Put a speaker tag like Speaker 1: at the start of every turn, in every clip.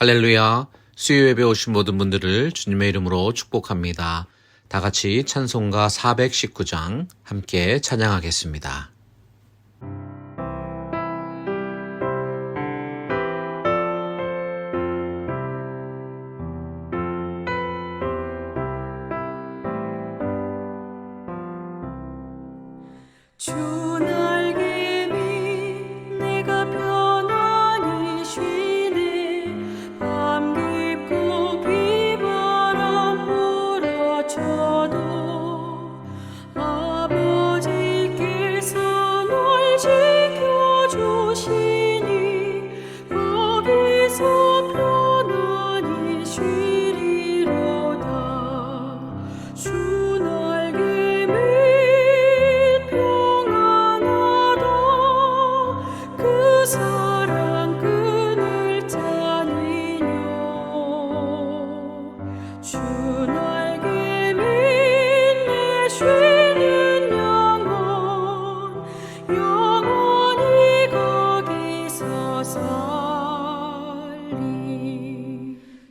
Speaker 1: 할렐루야, 수요 예배 오신 모든 분들을 주님의 이름으로 축복합니다. 다 같이 찬송가 419장 함께 찬양하겠습니다.
Speaker 2: 주 날개미 내가 편안히 쉬네. 밤 깊고 비바람 불어쳐도 아버지께서 널 지켜주시니 거기서 편안히 쉬리로다. 주 날개미 그 사랑 끈을 짜니뇨. 주 날개미 내 쉬는 영혼 영원히 거기서 살리.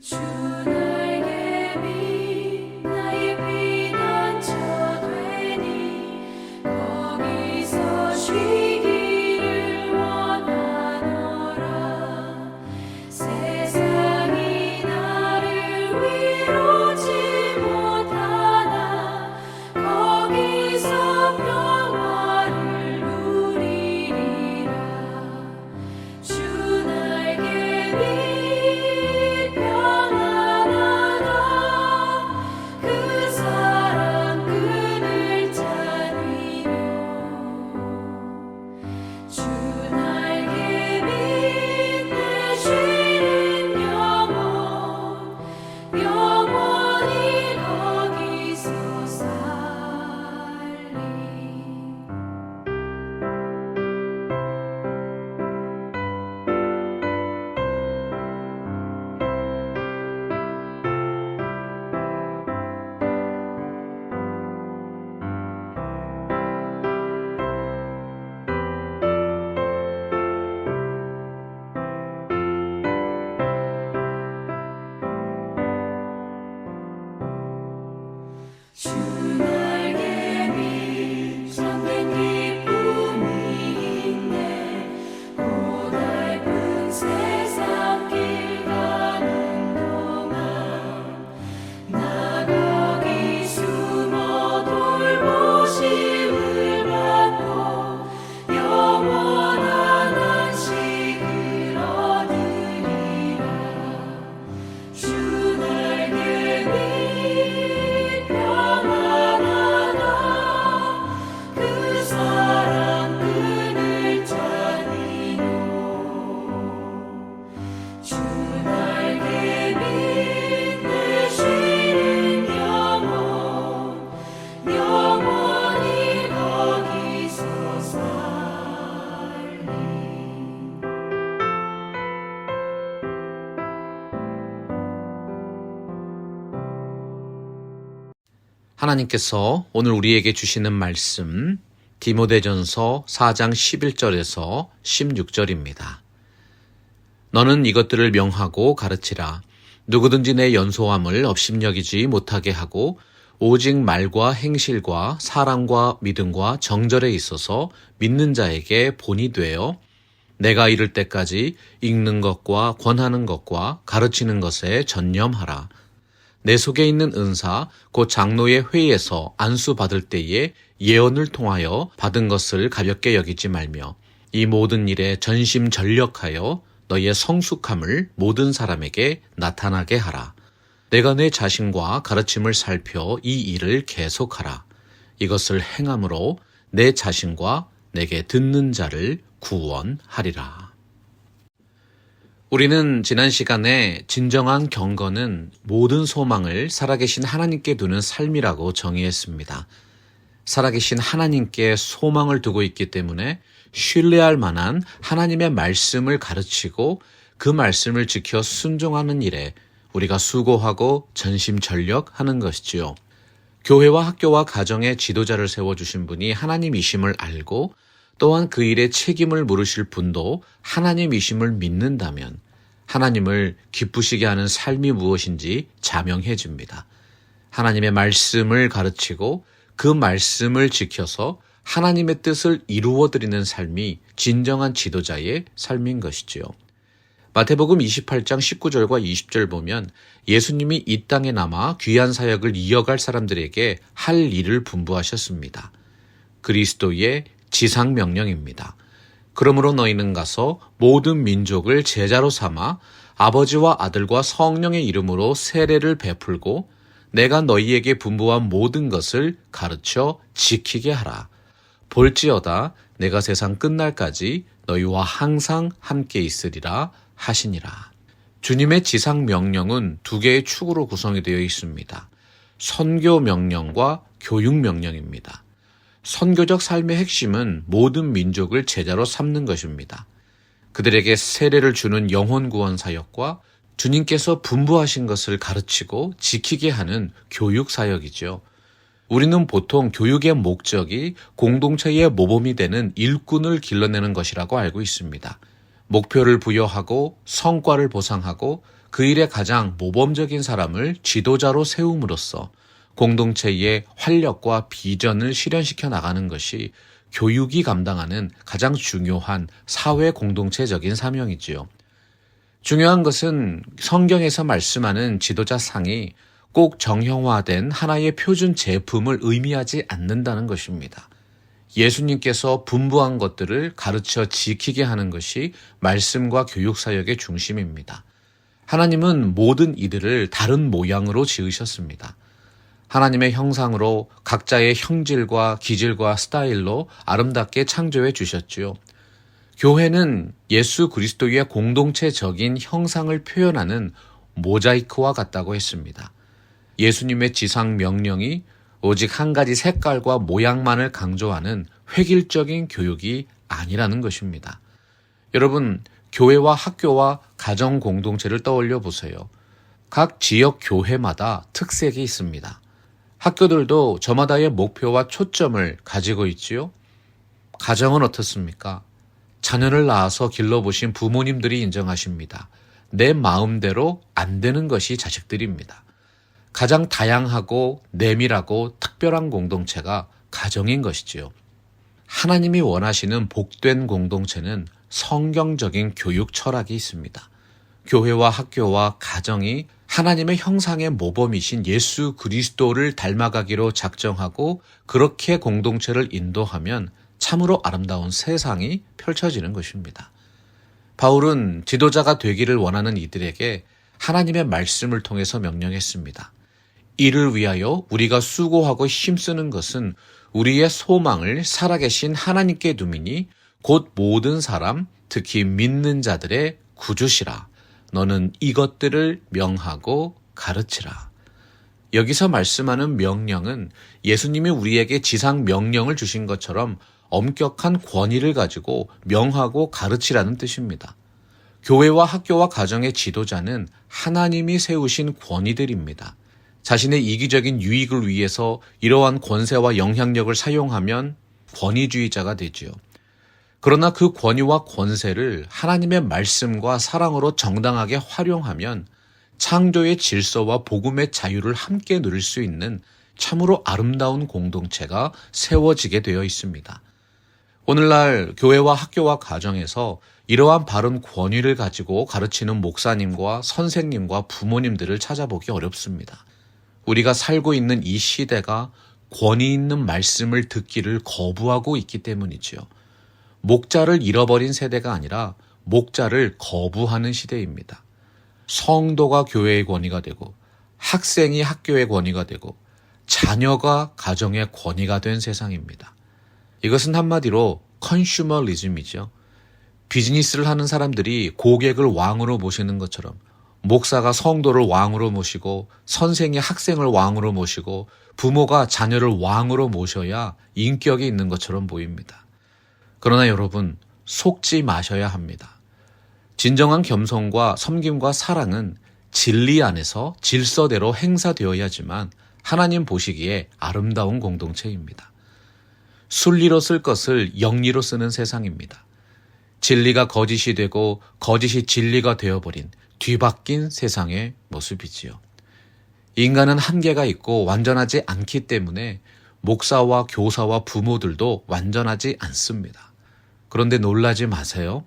Speaker 2: 주 날개미 나의 피난처 되니 거기서 쉬기를 원하노라. 세상이 나를 위로치 못하나 거기서 평화를 누리리라. 주 날개미 평안하다. 그 사랑 끈을 짜니뇨. 주 날개미 내 쉬는 영혼 영원히 거기서 살리. 주 날개미 참된 기쁨이 있네. 고달픈 세상 길 가는 동안 나 거기 숨어 돌보심을 받고 영원한 안식을 얻으리라. 주 날개미 평안하다. 그 사랑 끈을 짜니뇨. 주 날개미 내 쉬는 영혼 영원히 거기서 살리.
Speaker 1: 하나님께서 오늘 우리에게 주시는 말씀 디모데전서 4장 11절에서 16절입니다. 너는 이것들을 명하고 가르치라. 누구든지 내 연소함을 업신여기지 못하게 하고 오직 말과 행실과 사랑과 믿음과 정절에 있어서 믿는 자에게 본이 되어 내가 이를 때까지 읽는 것과 권하는 것과 가르치는 것에 전념하라. 내 속에 있는 은사 곧 장로의 회의에서 안수 받을 때에 예언을 통하여 받은 것을 가볍게 여기지 말며 이 모든 일에 전심전력하여 너희의 성숙함을 모든 사람에게 나타나게 하라. 내가 내 자신과 가르침을 살펴 이 일을 계속하라. 이것을 행함으로 내 자신과 내게 듣는 자를 구원하리라. 우리는 지난 시간에 진정한 경건은 모든 소망을 살아계신 하나님께 두는 삶이라고 정의했습니다. 살아계신 하나님께 소망을 두고 있기 때문에 신뢰할 만한 하나님의 말씀을 가르치고 그 말씀을 지켜 순종하는 일에 우리가 수고하고 전심전력하는 것이지요. 교회와 학교와 가정의 지도자를 세워주신 분이 하나님이심을 알고 또한 그 일에 책임을 물으실 분도 하나님이심을 믿는다면 하나님을 기쁘시게 하는 삶이 무엇인지 자명해 줍니다. 하나님의 말씀을 가르치고 그 말씀을 지켜서 하나님의 뜻을 이루어드리는 삶이 진정한 지도자의 삶인 것이지요. 마태복음 28장 19절과 20절 보면 예수님이 이 땅에 남아 귀한 사역을 이어갈 사람들에게 할 일을 분부하셨습니다. 그리스도의 지상명령입니다. 그러므로 너희는 가서 모든 민족을 제자로 삼아 아버지와 아들과 성령의 이름으로 세례를 베풀고 내가 너희에게 분부한 모든 것을 가르쳐 지키게 하라. 볼지어다 내가 세상 끝날까지 너희와 항상 함께 있으리라 하시니라. 주님의 지상 명령은 두 개의 축으로 구성이 되어 있습니다. 선교 명령과 교육 명령입니다. 선교적 삶의 핵심은 모든 민족을 제자로 삼는 것입니다. 그들에게 세례를 주는 영혼 구원 사역과 주님께서 분부하신 것을 가르치고 지키게 하는 교육 사역이죠. 우리는 보통 교육의 목적이 공동체의 모범이 되는 일꾼을 길러내는 것이라고 알고 있습니다. 목표를 부여하고 성과를 보상하고 그 일에 가장 모범적인 사람을 지도자로 세움으로써 공동체의 활력과 비전을 실현시켜 나가는 것이 교육이 감당하는 가장 중요한 사회 공동체적인 사명이지요. 중요한 것은 성경에서 말씀하는 지도자상이 꼭 정형화된 하나의 표준 제품을 의미하지 않는다는 것입니다. 예수님께서 분부한 것들을 가르쳐 지키게 하는 것이 말씀과 교육사역의 중심입니다. 하나님은 모든 이들을 다른 모양으로 지으셨습니다. 하나님의 형상으로 각자의 형질과 기질과 스타일로 아름답게 창조해 주셨지요. 교회는 예수 그리스도의 공동체적인 형상을 표현하는 모자이크와 같다고 했습니다. 예수님의 지상 명령이 오직 한 가지 색깔과 모양만을 강조하는 획일적인 교육이 아니라는 것입니다. 여러분, 교회와 학교와 가정 공동체를 떠올려 보세요. 각 지역 교회마다 특색이 있습니다. 학교들도 저마다의 목표와 초점을 가지고 있지요. 가정은 어떻습니까? 자녀를 낳아서 길러보신 부모님들이 인정하십니다. 내 마음대로 안 되는 것이 자식들입니다. 가장 다양하고 내밀하고 특별한 공동체가 가정인 것이지요. 하나님이 원하시는 복된 공동체는 성경적인 교육 철학이 있습니다. 교회와 학교와 가정이 하나님의 형상의 모범이신 예수 그리스도를 닮아가기로 작정하고 그렇게 공동체를 인도하면 참으로 아름다운 세상이 펼쳐지는 것입니다. 바울은 지도자가 되기를 원하는 이들에게 하나님의 말씀을 통해서 명령했습니다. 이를 위하여 우리가 수고하고 힘쓰는 것은 우리의 소망을 살아계신 하나님께 두미니 곧 모든 사람, 특히 믿는 자들의 구주시라. 너는 이것들을 명하고 가르치라. 여기서 말씀하는 명령은 예수님이 우리에게 지상 명령을 주신 것처럼 엄격한 권위를 가지고 명하고 가르치라는 뜻입니다. 교회와 학교와 가정의 지도자는 하나님이 세우신 권위들입니다. 자신의 이기적인 유익을 위해서 이러한 권세와 영향력을 사용하면 권위주의자가 되지요. 그러나 그 권위와 권세를 하나님의 말씀과 사랑으로 정당하게 활용하면 창조의 질서와 복음의 자유를 함께 누릴 수 있는 참으로 아름다운 공동체가 세워지게 되어 있습니다. 오늘날 교회와 학교와 가정에서 이러한 바른 권위를 가지고 가르치는 목사님과 선생님과 부모님들을 찾아보기 어렵습니다. 우리가 살고 있는 이 시대가 권위 있는 말씀을 듣기를 거부하고 있기 때문이지요. 목자를 잃어버린 세대가 아니라 목자를 거부하는 시대입니다. 성도가 교회의 권위가 되고 학생이 학교의 권위가 되고 자녀가 가정의 권위가 된 세상입니다. 이것은 한마디로 컨슈머리즘이죠. 비즈니스를 하는 사람들이 고객을 왕으로 모시는 것처럼 목사가 성도를 왕으로 모시고 선생이 학생을 왕으로 모시고 부모가 자녀를 왕으로 모셔야 인격이 있는 것처럼 보입니다. 그러나 여러분, 속지 마셔야 합니다. 진정한 겸손과 섬김과 사랑은 진리 안에서 질서대로 행사되어야지만 하나님 보시기에 아름다운 공동체입니다. 순리로 쓸 것을 영리로 쓰는 세상입니다. 진리가 거짓이 되고 거짓이 진리가 되어버린 뒤바뀐 세상의 모습이지요. 인간은 한계가 있고 완전하지 않기 때문에 목사와 교사와 부모들도 완전하지 않습니다. 그런데 놀라지 마세요.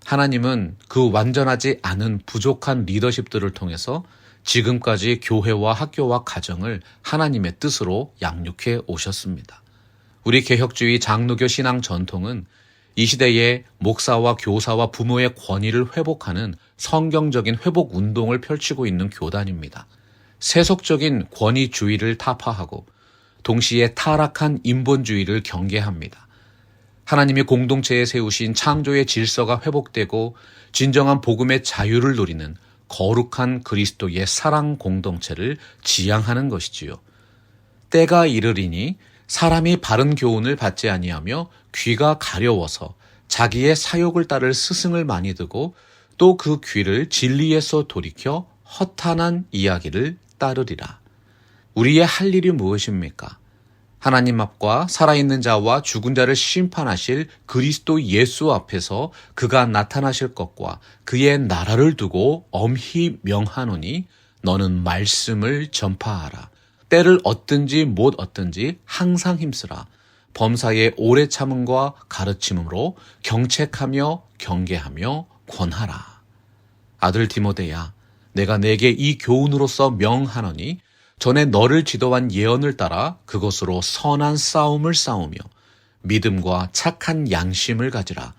Speaker 1: 하나님은 그 완전하지 않은 부족한 리더십들을 통해서 지금까지 교회와 학교와 가정을 하나님의 뜻으로 양육해 오셨습니다. 우리 개혁주의 장로교 신앙 전통은 이 시대에 목사와 교사와 부모의 권위를 회복하는 성경적인 회복 운동을 펼치고 있는 교단입니다. 세속적인 권위주의를 타파하고 동시에 타락한 인본주의를 경계합니다. 하나님이 공동체에 세우신 창조의 질서가 회복되고 진정한 복음의 자유를 누리는 거룩한 그리스도의 사랑 공동체를 지향하는 것이지요. 때가 이르리니 사람이 바른 교훈을 받지 아니하며 귀가 가려워서 자기의 사욕을 따를 스승을 많이 두고 또 그 귀를 진리에서 돌이켜 허탄한 이야기를 따르리라. 우리의 할 일이 무엇입니까? 하나님 앞과 살아있는 자와 죽은 자를 심판하실 그리스도 예수 앞에서 그가 나타나실 것과 그의 나라를 두고 엄히 명하노니 너는 말씀을 전파하라. 때를 얻든지 못 얻든지 항상 힘쓰라. 범사의 오래 참음과 가르침으로 경책하며 경계하며 권하라. 아들 디모데야, 내가 내게 이 교훈으로서 명하노니 전에 너를 지도한 예언을 따라 그것으로 선한 싸움을 싸우며 믿음과 착한 양심을 가지라.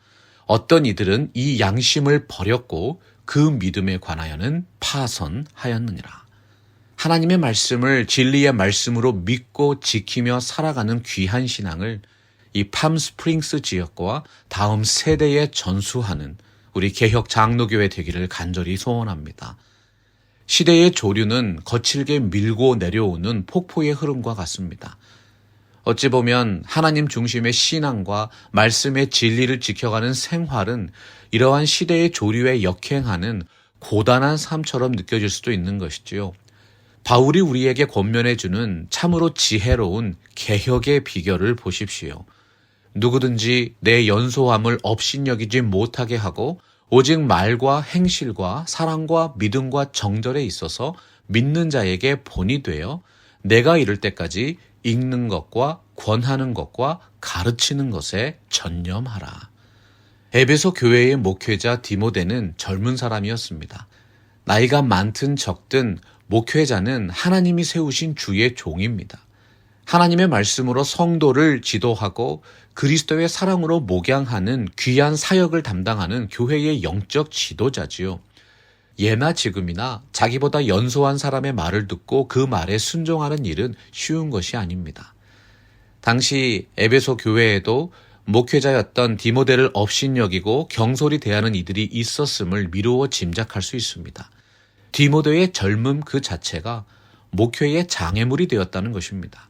Speaker 1: 어떤 이들은 이 양심을 버렸고 그 믿음에 관하여는 파선하였느니라. 하나님의 말씀을 진리의 말씀으로 믿고 지키며 살아가는 귀한 신앙을 이 팜스프링스 지역과 다음 세대에 전수하는 우리 개혁 장로교회 되기를 간절히 소원합니다. 시대의 조류는 거칠게 밀고 내려오는 폭포의 흐름과 같습니다. 어찌 보면 하나님 중심의 신앙과 말씀의 진리를 지켜가는 생활은 이러한 시대의 조류에 역행하는 고단한 삶처럼 느껴질 수도 있는 것이지요. 바울이 우리에게 권면해주는 참으로 지혜로운 개혁의 비결을 보십시오. 누구든지 내 연소함을 업신여기지 못하게 하고 오직 말과 행실과 사랑과 믿음과 정절에 있어서 믿는 자에게 본이 되어 내가 이를 때까지 읽는 것과 권하는 것과 가르치는 것에 전념하라. 에베소 교회의 목회자 디모데는 젊은 사람이었습니다. 나이가 많든 적든 목회자는 하나님이 세우신 주의 종입니다. 하나님의 말씀으로 성도를 지도하고 그리스도의 사랑으로 목양하는 귀한 사역을 담당하는 교회의 영적 지도자지요. 예나 지금이나 자기보다 연소한 사람의 말을 듣고 그 말에 순종하는 일은 쉬운 것이 아닙니다. 당시 에베소 교회에도 목회자였던 디모데를 업신여기고 경솔히 대하는 이들이 있었음을 미루어 짐작할 수 있습니다. 디모데의 젊음 그 자체가 목회의 장애물이 되었다는 것입니다.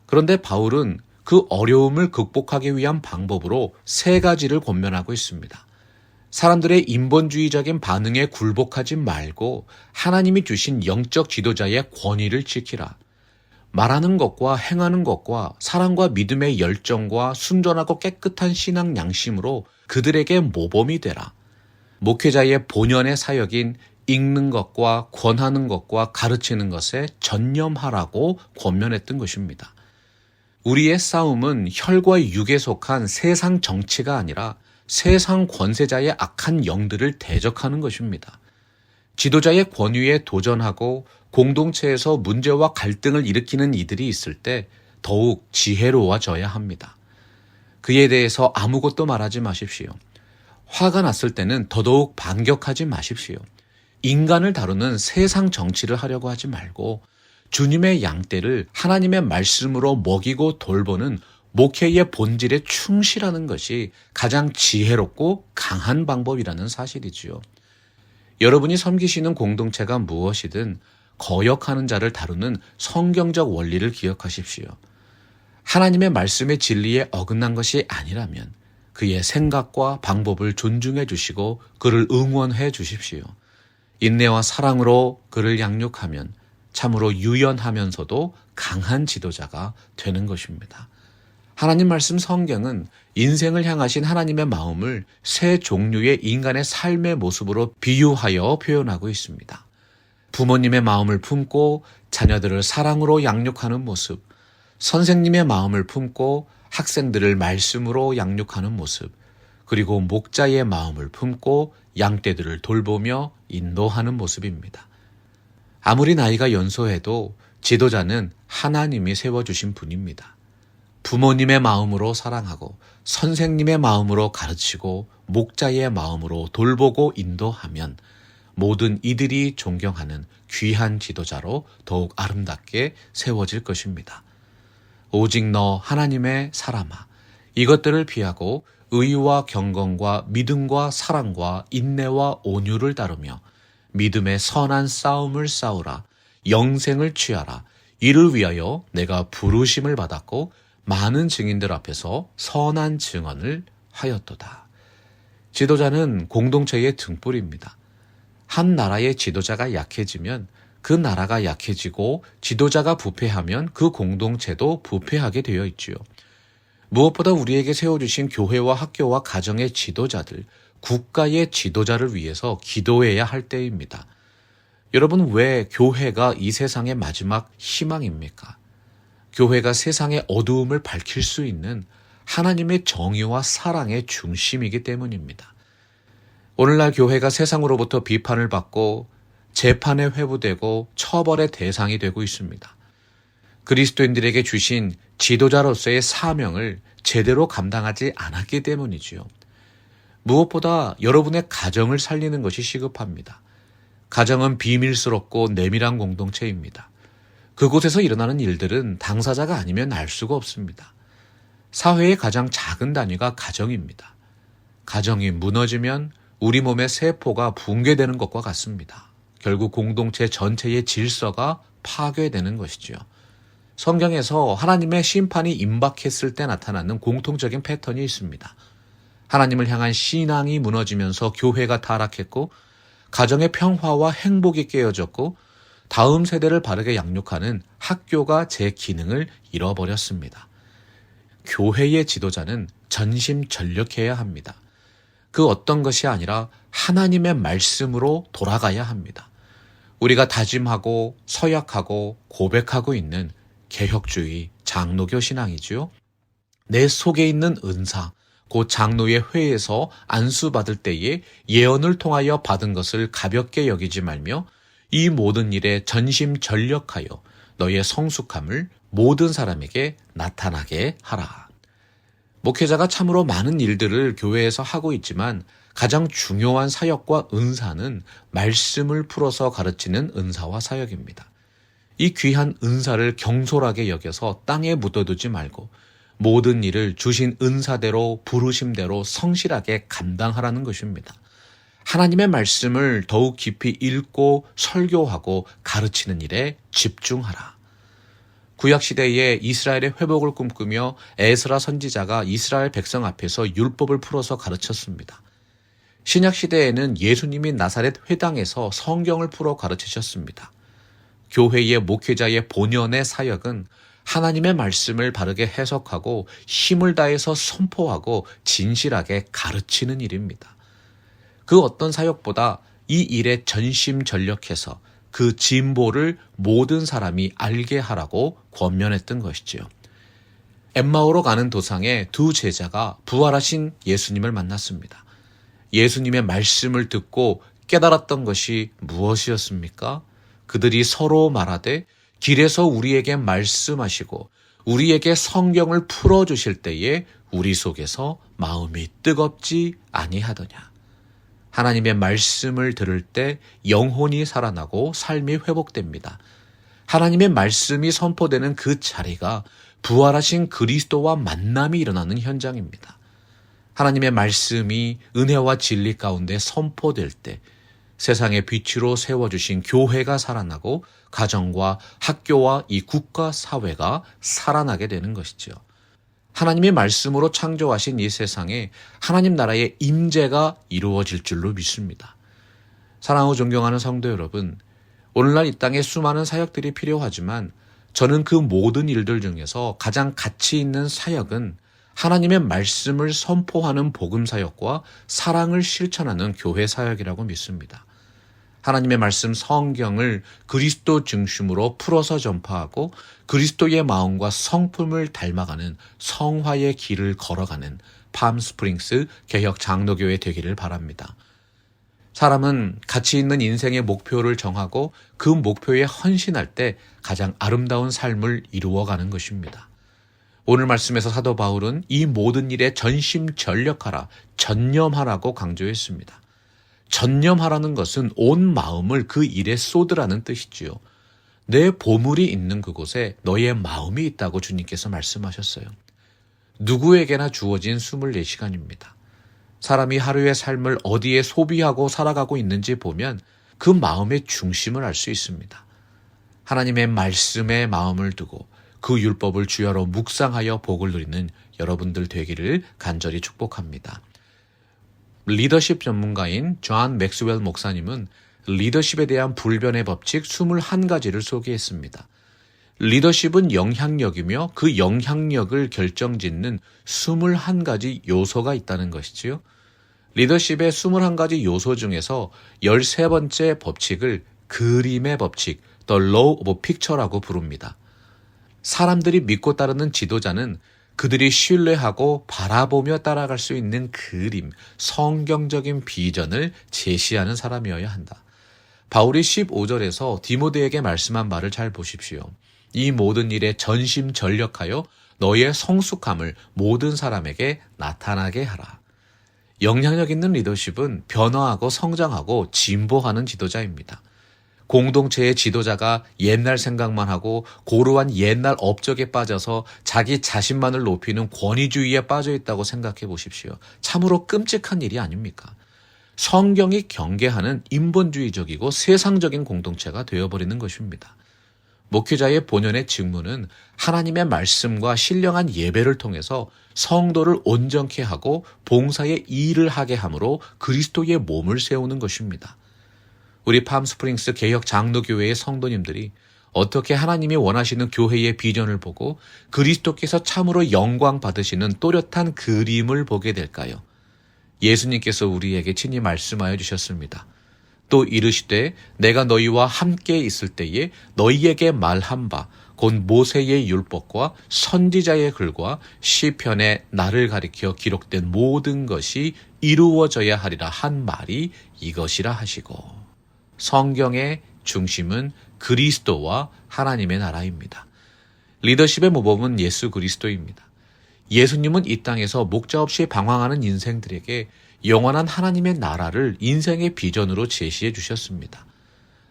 Speaker 1: 그런데 바울은 그 어려움을 극복하기 위한 방법으로 세 가지를 권면하고 있습니다. 사람들의 인본주의적인 반응에 굴복하지 말고 하나님이 주신 영적 지도자의 권위를 지키라. 말하는 것과 행하는 것과 사랑과 믿음의 열정과 순전하고 깨끗한 신앙 양심으로 그들에게 모범이 되라. 목회자의 본연의 사역인 읽는 것과 권하는 것과 가르치는 것에 전념하라고 권면했던 것입니다. 우리의 싸움은 혈과 육에 속한 세상 정치가 아니라 세상 권세자의 악한 영들을 대적하는 것입니다. 지도자의 권위에 도전하고 공동체에서 문제와 갈등을 일으키는 이들이 있을 때 더욱 지혜로워져야 합니다. 그에 대해서 아무것도 말하지 마십시오. 화가 났을 때는 더더욱 반격하지 마십시오. 인간을 다루는 세상 정치를 하려고 하지 말고 주님의 양떼를 하나님의 말씀으로 먹이고 돌보는 목회의 본질에 충실하는 것이 가장 지혜롭고 강한 방법이라는 사실이지요. 여러분이 섬기시는 공동체가 무엇이든 거역하는 자를 다루는 성경적 원리를 기억하십시오. 하나님의 말씀의 진리에 어긋난 것이 아니라면 그의 생각과 방법을 존중해 주시고 그를 응원해 주십시오. 인내와 사랑으로 그를 양육하면 참으로 유연하면서도 강한 지도자가 되는 것입니다. 하나님 말씀 성경은 인생을 향하신 하나님의 마음을 세 종류의 인간의 삶의 모습으로 비유하여 표현하고 있습니다. 부모님의 마음을 품고 자녀들을 사랑으로 양육하는 모습, 선생님의 마음을 품고 학생들을 말씀으로 양육하는 모습, 그리고 목자의 마음을 품고 양떼들을 돌보며 인도하는 모습입니다. 아무리 나이가 연소해도 지도자는 하나님이 세워주신 분입니다. 부모님의 마음으로 사랑하고 선생님의 마음으로 가르치고 목자의 마음으로 돌보고 인도하면 모든 이들이 존경하는 귀한 지도자로 더욱 아름답게 세워질 것입니다. 오직 너 하나님의 사람아, 이것들을 피하고 의와 경건과 믿음과 사랑과 인내와 온유를 따르며 믿음의 선한 싸움을 싸우라. 영생을 취하라. 이를 위하여 내가 부르심을 받았고 많은 증인들 앞에서 선한 증언을 하였도다. 지도자는 공동체의 등불입니다. 한 나라의 지도자가 약해지면 그 나라가 약해지고 지도자가 부패하면 그 공동체도 부패하게 되어 있지요. 무엇보다 우리에게 세워주신 교회와 학교와 가정의 지도자들, 국가의 지도자를 위해서 기도해야 할 때입니다. 여러분, 왜 교회가 이 세상의 마지막 희망입니까? 교회가 세상의 어두움을 밝힐 수 있는 하나님의 정의와 사랑의 중심이기 때문입니다. 오늘날 교회가 세상으로부터 비판을 받고 재판에 회부되고 처벌의 대상이 되고 있습니다. 그리스도인들에게 주신 지도자로서의 사명을 제대로 감당하지 않았기 때문이지요. 무엇보다 여러분의 가정을 살리는 것이 시급합니다. 가정은 비밀스럽고 내밀한 공동체입니다. 그곳에서 일어나는 일들은 당사자가 아니면 알 수가 없습니다. 사회의 가장 작은 단위가 가정입니다. 가정이 무너지면 우리 몸의 세포가 붕괴되는 것과 같습니다. 결국 공동체 전체의 질서가 파괴되는 것이지요. 성경에서 하나님의 심판이 임박했을 때 나타나는 공통적인 패턴이 있습니다. 하나님을 향한 신앙이 무너지면서 교회가 타락했고 가정의 평화와 행복이 깨어졌고 다음 세대를 바르게 양육하는 학교가 제 기능을 잃어버렸습니다. 교회의 지도자는 전심전력해야 합니다. 그 어떤 것이 아니라 하나님의 말씀으로 돌아가야 합니다. 우리가 다짐하고 서약하고 고백하고 있는 개혁주의 장로교 신앙이지요. 내 속에 있는 은사, 곧 장로의 회에서 안수받을 때에 예언을 통하여 받은 것을 가볍게 여기지 말며 이 모든 일에 전심전력하여 너의 성숙함을 모든 사람에게 나타나게 하라. 목회자가 참으로 많은 일들을 교회에서 하고 있지만 가장 중요한 사역과 은사는 말씀을 풀어서 가르치는 은사와 사역입니다. 이 귀한 은사를 경솔하게 여겨서 땅에 묻어두지 말고 모든 일을 주신 은사대로 부르심대로 성실하게 감당하라는 것입니다. 하나님의 말씀을 더욱 깊이 읽고 설교하고 가르치는 일에 집중하라. 구약시대에 이스라엘의 회복을 꿈꾸며 에스라 선지자가 이스라엘 백성 앞에서 율법을 풀어서 가르쳤습니다. 신약시대에는 예수님이 나사렛 회당에서 성경을 풀어 가르치셨습니다. 교회의 목회자의 본연의 사역은 하나님의 말씀을 바르게 해석하고 힘을 다해서 선포하고 진실하게 가르치는 일입니다. 그 어떤 사역보다 이 일에 전심전력해서 그 진보를 모든 사람이 알게 하라고 권면했던 것이지요. 엠마오로 가는 도상에 두 제자가 부활하신 예수님을 만났습니다. 예수님의 말씀을 듣고 깨달았던 것이 무엇이었습니까? 그들이 서로 말하되 길에서 우리에게 말씀하시고 우리에게 성경을 풀어주실 때에 우리 속에서 마음이 뜨겁지 아니하더냐. 하나님의 말씀을 들을 때 영혼이 살아나고 삶이 회복됩니다. 하나님의 말씀이 선포되는 그 자리가 부활하신 그리스도와 만남이 일어나는 현장입니다. 하나님의 말씀이 은혜와 진리 가운데 선포될 때 세상의 빛으로 세워주신 교회가 살아나고 가정과 학교와 이 국가 사회가 살아나게 되는 것이죠. 하나님의 말씀으로 창조하신 이 세상에 하나님 나라의 임재가 이루어질 줄로 믿습니다. 사랑하고 존경하는 성도 여러분, 오늘날 이 땅에 수많은 사역들이 필요하지만 저는 그 모든 일들 중에서 가장 가치 있는 사역은 하나님의 말씀을 선포하는 복음 사역과 사랑을 실천하는 교회 사역이라고 믿습니다. 하나님의 말씀 성경을 그리스도 중심으로 풀어서 전파하고 그리스도의 마음과 성품을 닮아가는 성화의 길을 걸어가는 팜스프링스 개혁 장로교회 되기를 바랍니다. 사람은 가치 있는 인생의 목표를 정하고 그 목표에 헌신할 때 가장 아름다운 삶을 이루어가는 것입니다. 오늘 말씀에서 사도 바울은 이 모든 일에 전심전력하라, 전념하라고 강조했습니다. 전념하라는 것은 온 마음을 그 일에 쏟으라는 뜻이지요. 내 보물이 있는 그곳에 너의 마음이 있다고 주님께서 말씀하셨어요. 누구에게나 주어진 24시간입니다. 사람이 하루의 삶을 어디에 소비하고 살아가고 있는지 보면 그 마음의 중심을 알 수 있습니다. 하나님의 말씀에 마음을 두고 그 율법을 주야로 묵상하여 복을 누리는 여러분들 되기를 간절히 축복합니다. 리더십 전문가인 존 맥스웰 목사님은 리더십에 대한 불변의 법칙 21가지를 소개했습니다. 리더십은 영향력이며 그 영향력을 결정짓는 21가지 요소가 있다는 것이지요. 리더십의 21가지 요소 중에서 13번째 법칙을 그림의 법칙, The Law of Picture라고 부릅니다. 사람들이 믿고 따르는 지도자는 그들이 신뢰하고 바라보며 따라갈 수 있는 그림, 성경적인 비전을 제시하는 사람이어야 한다. 바울이 15절에서 디모데에게 말씀한 말을 잘 보십시오. 이 모든 일에 전심전력하여 너의 성숙함을 모든 사람에게 나타나게 하라. 영향력 있는 리더십은 변화하고 성장하고 진보하는 지도자입니다. 공동체의 지도자가 옛날 생각만 하고 고루한 옛날 업적에 빠져서 자기 자신만을 높이는 권위주의에 빠져 있다고 생각해 보십시오. 참으로 끔찍한 일이 아닙니까? 성경이 경계하는 인본주의적이고 세상적인 공동체가 되어버리는 것입니다. 목회자의 본연의 직무는 하나님의 말씀과 신령한 예배를 통해서 성도를 온전케 하고 봉사의 일을 하게 함으로 그리스도의 몸을 세우는 것입니다. 우리 팜스프링스 개혁 장로교회의 성도님들이 어떻게 하나님이 원하시는 교회의 비전을 보고 그리스도께서 참으로 영광 받으시는 또렷한 그림을 보게 될까요? 예수님께서 우리에게 친히 말씀하여 주셨습니다. 또 이르시되 내가 너희와 함께 있을 때에 너희에게 말한 바 곧 모세의 율법과 선지자의 글과 시편에 나를 가리켜 기록된 모든 것이 이루어져야 하리라 한 말이 이것이라 하시고. 성경의 중심은 그리스도와 하나님의 나라입니다. 리더십의 모범은 예수 그리스도입니다. 예수님은 이 땅에서 목자 없이 방황하는 인생들에게 영원한 하나님의 나라를 인생의 비전으로 제시해 주셨습니다.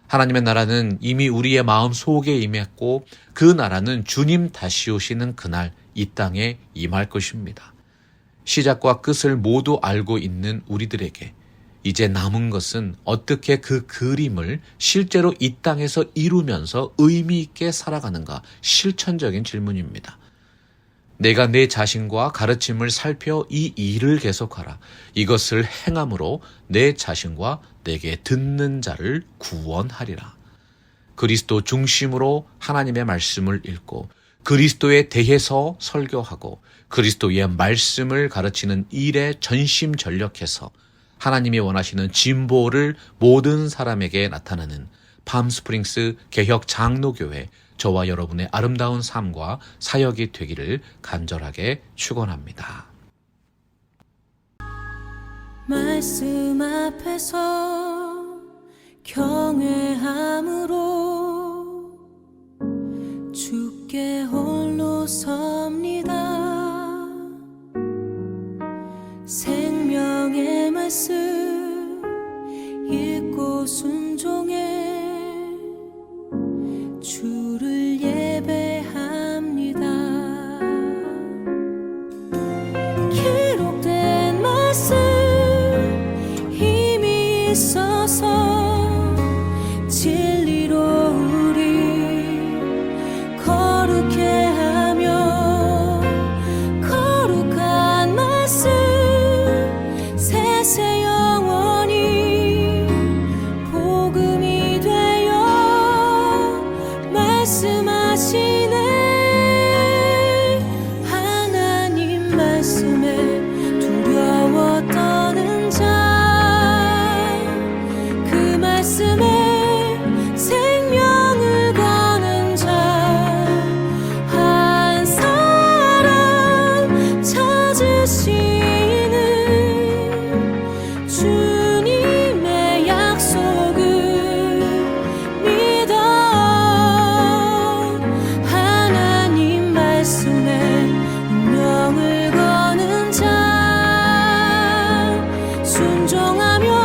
Speaker 1: 하나님의 나라는 이미 우리의 마음 속에 임했고 그 나라는 주님 다시 오시는 그날 이 땅에 임할 것입니다. 시작과 끝을 모두 알고 있는 우리들에게 이제 남은 것은 어떻게 그 그림을 실제로 이 땅에서 이루면서 의미 있게 살아가는가 실천적인 질문입니다. 내가 내 자신과 가르침을 살펴 이 일을 계속하라. 이것을 행함으로 내 자신과 내게 듣는 자를 구원하리라. 그리스도 중심으로 하나님의 말씀을 읽고 그리스도에 대해서 설교하고 그리스도의 말씀을 가르치는 일에 전심전력해서 하나님이 원하시는 진보를 모든 사람에게 나타내는 팜스프링스 개혁 장로교회 저와 여러분의 아름다운 삶과 사역이 되기를 간절하게 축원합니다.
Speaker 2: 말씀 앞에서 경외함으로 주께 홀로 섭니다. 생명의 말씀 읽고 순종해 주를 예배합니다. 기록된 말씀 힘이 있어서 진리로 우리 거룩해 하며 거룩한 말씀 세세 영원히 복음 순종하며